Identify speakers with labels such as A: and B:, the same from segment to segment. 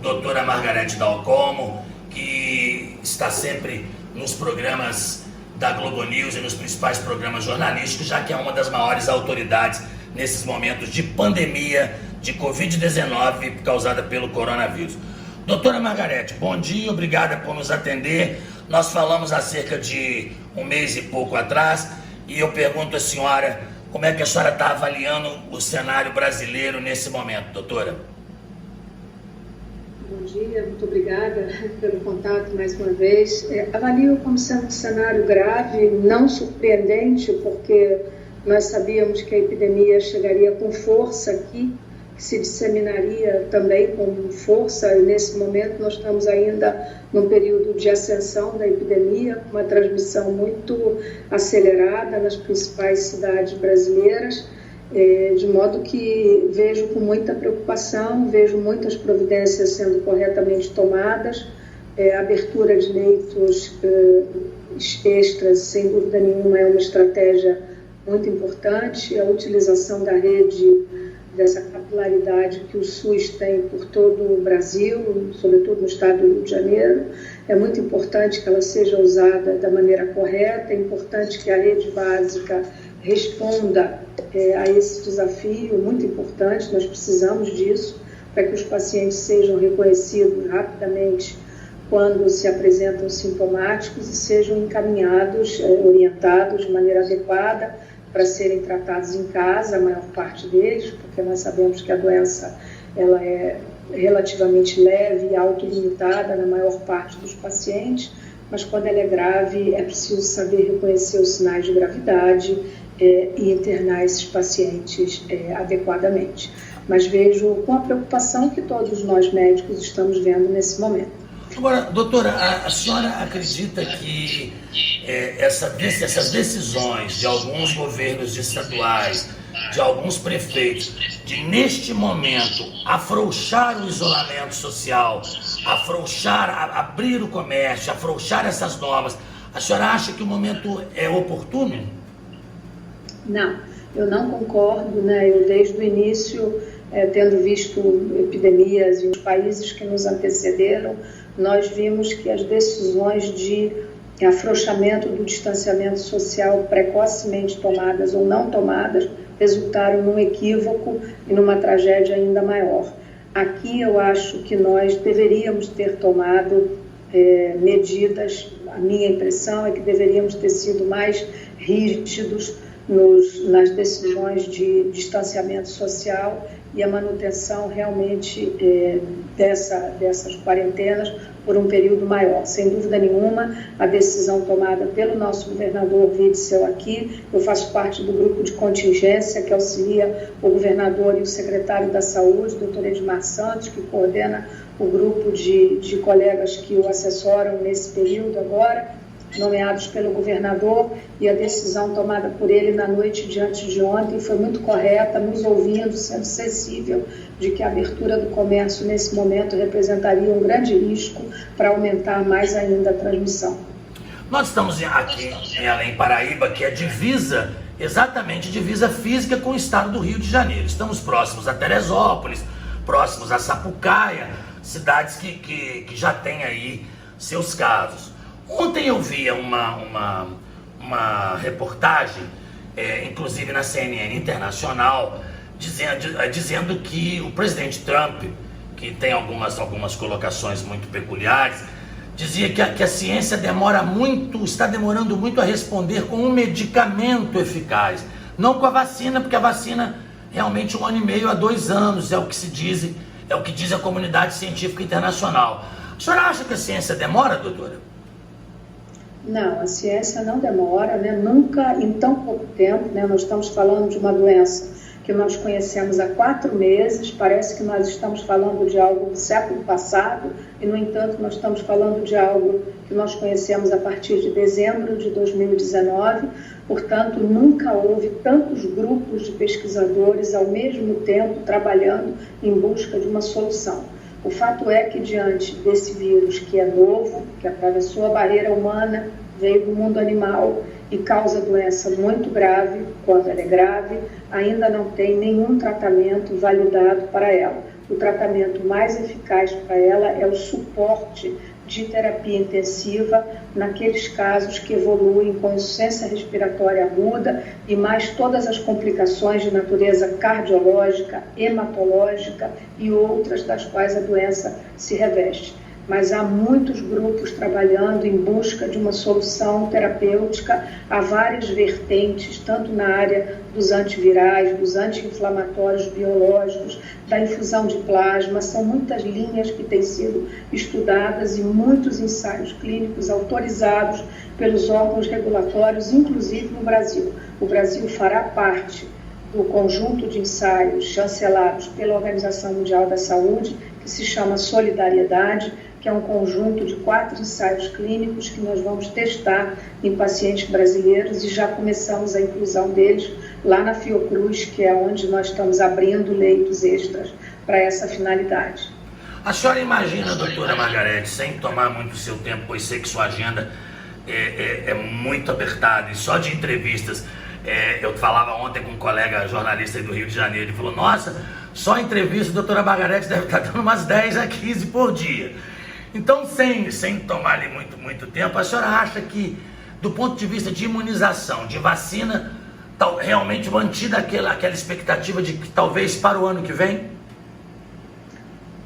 A: doutora Margarete Dal Como, que está sempre nos programas da Globo News e nos principais programas jornalísticos, já que é uma das maiores autoridades nesses momentos de pandemia de Covid-19 causada pelo coronavírus. Doutora Margarete, bom dia, obrigada por nos atender. Nós falamos há cerca de um mês e pouco atrás e eu pergunto à senhora como é que a senhora está avaliando o cenário brasileiro nesse momento, doutora?
B: Bom dia, muito obrigada pelo contato mais uma vez. Avalio como sendo um cenário grave, não surpreendente, porque nós sabíamos que a epidemia chegaria com força aqui, que se disseminaria também com força, e nesse momento nós estamos ainda num período de ascensão da epidemia, com uma transmissão muito acelerada nas principais cidades brasileiras, de modo que vejo com muita preocupação, vejo muitas providências sendo corretamente tomadas, abertura de leitos extras, sem dúvida nenhuma, é uma estratégia muito importante, a utilização da rede, dessa capilaridade que o SUS tem por todo o Brasil, sobretudo no estado do Rio de Janeiro. É muito importante que ela seja usada da maneira correta, é importante que a rede básica responda a esse desafio, muito importante, nós precisamos disso, para que os pacientes sejam reconhecidos rapidamente quando se apresentam sintomáticos e sejam encaminhados, orientados de maneira adequada para serem tratados em casa, a maior parte deles, porque nós sabemos que a doença ela é relativamente leve e autolimitada na maior parte dos pacientes, mas quando ela é grave é preciso saber reconhecer os sinais de gravidade e internar esses pacientes adequadamente. Mas vejo com a preocupação que todos nós médicos estamos vendo nesse momento.
A: Agora, doutora, a senhora acredita que essas decisões de alguns governos estaduais, de alguns prefeitos, de neste momento afrouxar o isolamento social, abrir o comércio, afrouxar essas normas, a senhora acha que o momento é oportuno?
B: Não, eu não concordo, né? Eu desde o início, tendo visto epidemias em países que nos antecederam, nós vimos que as decisões de afrouxamento do distanciamento social precocemente tomadas ou não tomadas resultaram num equívoco e numa tragédia ainda maior. Aqui eu acho que nós deveríamos ter tomado medidas, a minha impressão é que deveríamos ter sido mais rígidos nas decisões de distanciamento social e a manutenção realmente dessas quarentenas por um período maior. Sem dúvida nenhuma, a decisão tomada pelo nosso governador Witzel aqui, eu faço parte do grupo de contingência que auxilia o governador e o secretário da Saúde, doutor Edmar Santos, que coordena o grupo de colegas que o assessoram nesse período agora, nomeados pelo governador, e a decisão tomada por ele na noite de antes de ontem foi muito correta, nos ouvindo, sendo sensível de que a abertura do comércio nesse momento representaria um grande risco para aumentar mais ainda a transmissão.
A: Nós estamos aqui em Além Paraíba, que é exatamente divisa física com o estado do Rio de Janeiro. Estamos próximos a Teresópolis, próximos a Sapucaia, cidades que já têm aí seus casos. Ontem eu via uma reportagem, inclusive na CNN Internacional, dizendo que o presidente Trump, que tem algumas colocações muito peculiares, dizia que a ciência está demorando muito a responder com um medicamento eficaz, não com a vacina, porque a vacina realmente 1 ano e meio a 2 anos, é o que se diz, é o que diz a comunidade científica internacional. A senhora acha que a ciência demora, doutora?
B: Não, a ciência não demora, né? Nunca, em tão pouco tempo, né? Nós estamos falando de uma doença que nós conhecemos há 4 meses, parece que nós estamos falando de algo do século passado, e, no entanto, nós estamos falando de algo que nós conhecemos a partir de dezembro de 2019, portanto, nunca houve tantos grupos de pesquisadores ao mesmo tempo trabalhando em busca de uma solução. O fato é que, diante desse vírus que é novo, que atravessou a barreira humana, veio do mundo animal e causa doença muito grave, quando ela é grave, ainda não tem nenhum tratamento validado para ela. o tratamento mais eficaz para ela é o suporte de terapia intensiva naqueles casos que evoluem com insuficiência respiratória aguda e mais todas as complicações de natureza cardiológica, hematológica e outras das quais a doença se reveste. Mas há muitos grupos trabalhando em busca de uma solução terapêutica, há várias vertentes, tanto na área dos antivirais, dos anti-inflamatórios biológicos, da infusão de plasma. São muitas linhas que têm sido estudadas e muitos ensaios clínicos autorizados pelos órgãos regulatórios, inclusive no Brasil. O Brasil fará parte do conjunto de ensaios chancelados pela Organização Mundial da Saúde, que se chama Solidariedade, que é um conjunto de 4 ensaios clínicos que nós vamos testar em pacientes brasileiros e já começamos a inclusão deles lá na Fiocruz, que é onde nós estamos abrindo leitos extras para essa finalidade.
A: A senhora imagina, doutora Margarete, sem tomar muito seu tempo, pois sei que sua agenda é muito apertada e só de entrevistas. Eu falava ontem com um colega jornalista aí do Rio de Janeiro, ele falou, nossa, só entrevista, a doutora Margarete deve estar dando umas 10 a 15 por dia. Então, sem tomar ali muito tempo, a senhora acha que, do ponto de vista de imunização, de vacina, realmente mantida aquela expectativa de que talvez para o ano que vem?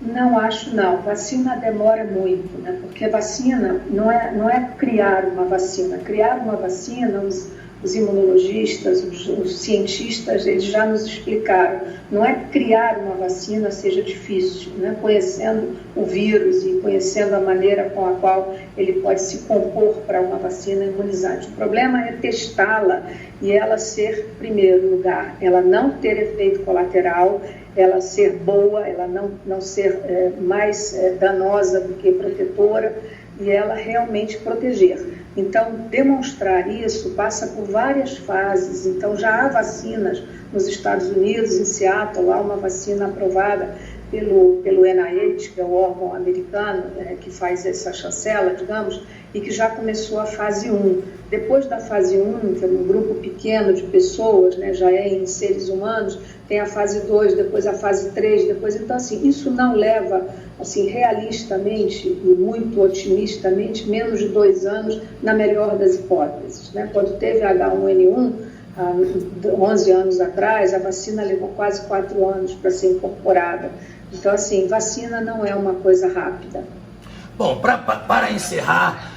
B: Não acho não. Vacina demora muito, né? Porque vacina não é criar uma vacina. Criar uma vacina, os imunologistas, os cientistas, eles já nos explicaram. Não é criar uma vacina seja difícil, né? Conhecendo o vírus e conhecendo a maneira com a qual ele pode se compor para uma vacina imunizante. O problema é testá-la e ela ser, em primeiro lugar, ela não ter efeito colateral, ela ser boa, ela não ser mais danosa do que protetora e ela realmente proteger. Então, demonstrar isso passa por várias fases. Então, já há vacinas nos Estados Unidos, em Seattle, há uma vacina aprovada pelo NIH, que é o órgão americano que faz essa chancela, digamos, e que já começou a fase 1. Depois da fase 1, que é um grupo pequeno de pessoas, né, já é em seres humanos, tem a fase 2, depois a fase 3, depois... Então, assim, isso não leva, assim, realistamente e muito otimistamente, menos de 2 anos, na melhor das hipóteses, né? Quando teve H1N1, há 11 anos atrás, a vacina levou quase 4 anos para ser incorporada. Então, assim, vacina não é uma coisa rápida.
A: Bom, para encerrar,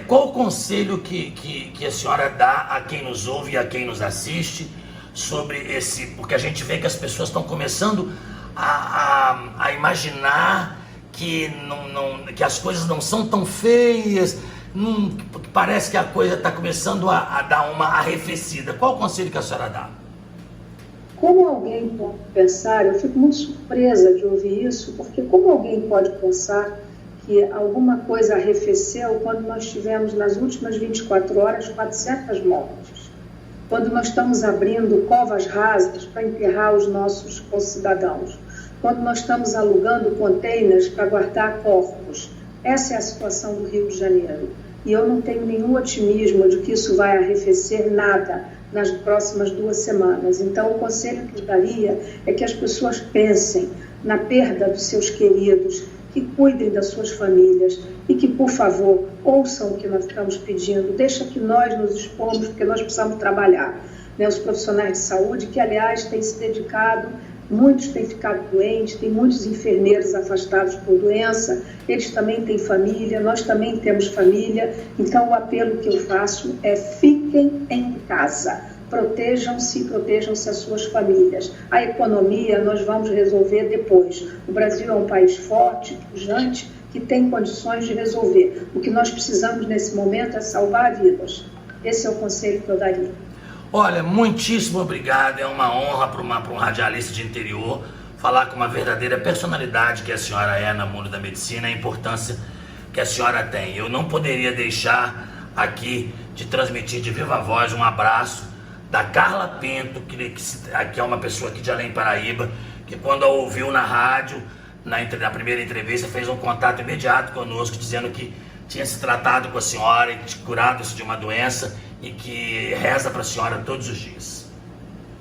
A: qual o conselho que a senhora dá a quem nos ouve e a quem nos assiste sobre esse... Porque a gente vê que as pessoas estão começando a imaginar que as coisas não são tão feias, parece que a coisa está começando a dar uma arrefecida. Qual o conselho que a senhora dá?
B: Como alguém pode pensar, eu fico muito surpresa de ouvir isso, porque como alguém pode pensar que alguma coisa arrefeceu quando nós tivemos nas últimas 24 horas 400 mortes? Quando nós estamos abrindo covas rasas para enterrar os nossos concidadãos? Quando nós estamos alugando containers para guardar corpos? Essa é a situação do Rio de Janeiro. E eu não tenho nenhum otimismo de que isso vai arrefecer nada nas próximas 2 semanas. Então, o conselho que eu daria é que as pessoas pensem na perda dos seus queridos, que cuidem das suas famílias e que, por favor, ouçam o que nós estamos pedindo. Deixa que nós nos expomos, porque nós precisamos trabalhar. Né? Os profissionais de saúde, que, aliás, têm se dedicado, muitos têm ficado doentes, tem muitos enfermeiros afastados por doença, eles também têm família, nós também temos família. Então, o apelo que eu faço é fiquem em casa, protejam-se as suas famílias. A economia nós vamos resolver depois. O Brasil é um país forte, pujante, que tem condições de resolver. O que nós precisamos nesse momento é salvar vidas. Esse é o conselho que eu daria.
A: Olha, muitíssimo obrigado, é uma honra para um radialista de interior falar com uma verdadeira personalidade que a senhora é no mundo da medicina, a importância que a senhora tem. Eu não poderia deixar aqui de transmitir de viva voz um abraço da Carla Pinto, que é uma pessoa aqui de Além Paraíba, que quando a ouviu na rádio, na primeira entrevista, fez um contato imediato conosco, dizendo que tinha se tratado com a senhora e curado-se de uma doença e que reza para a senhora todos os dias.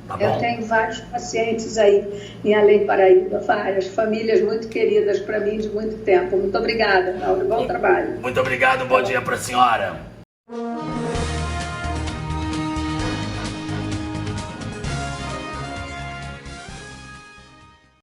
A: Tá bom?
B: Eu tenho vários pacientes aí em Além Paraíba, várias famílias muito queridas para mim de muito tempo. Muito obrigada, Laura. Bom trabalho.
A: Muito obrigado, bom dia para a senhora.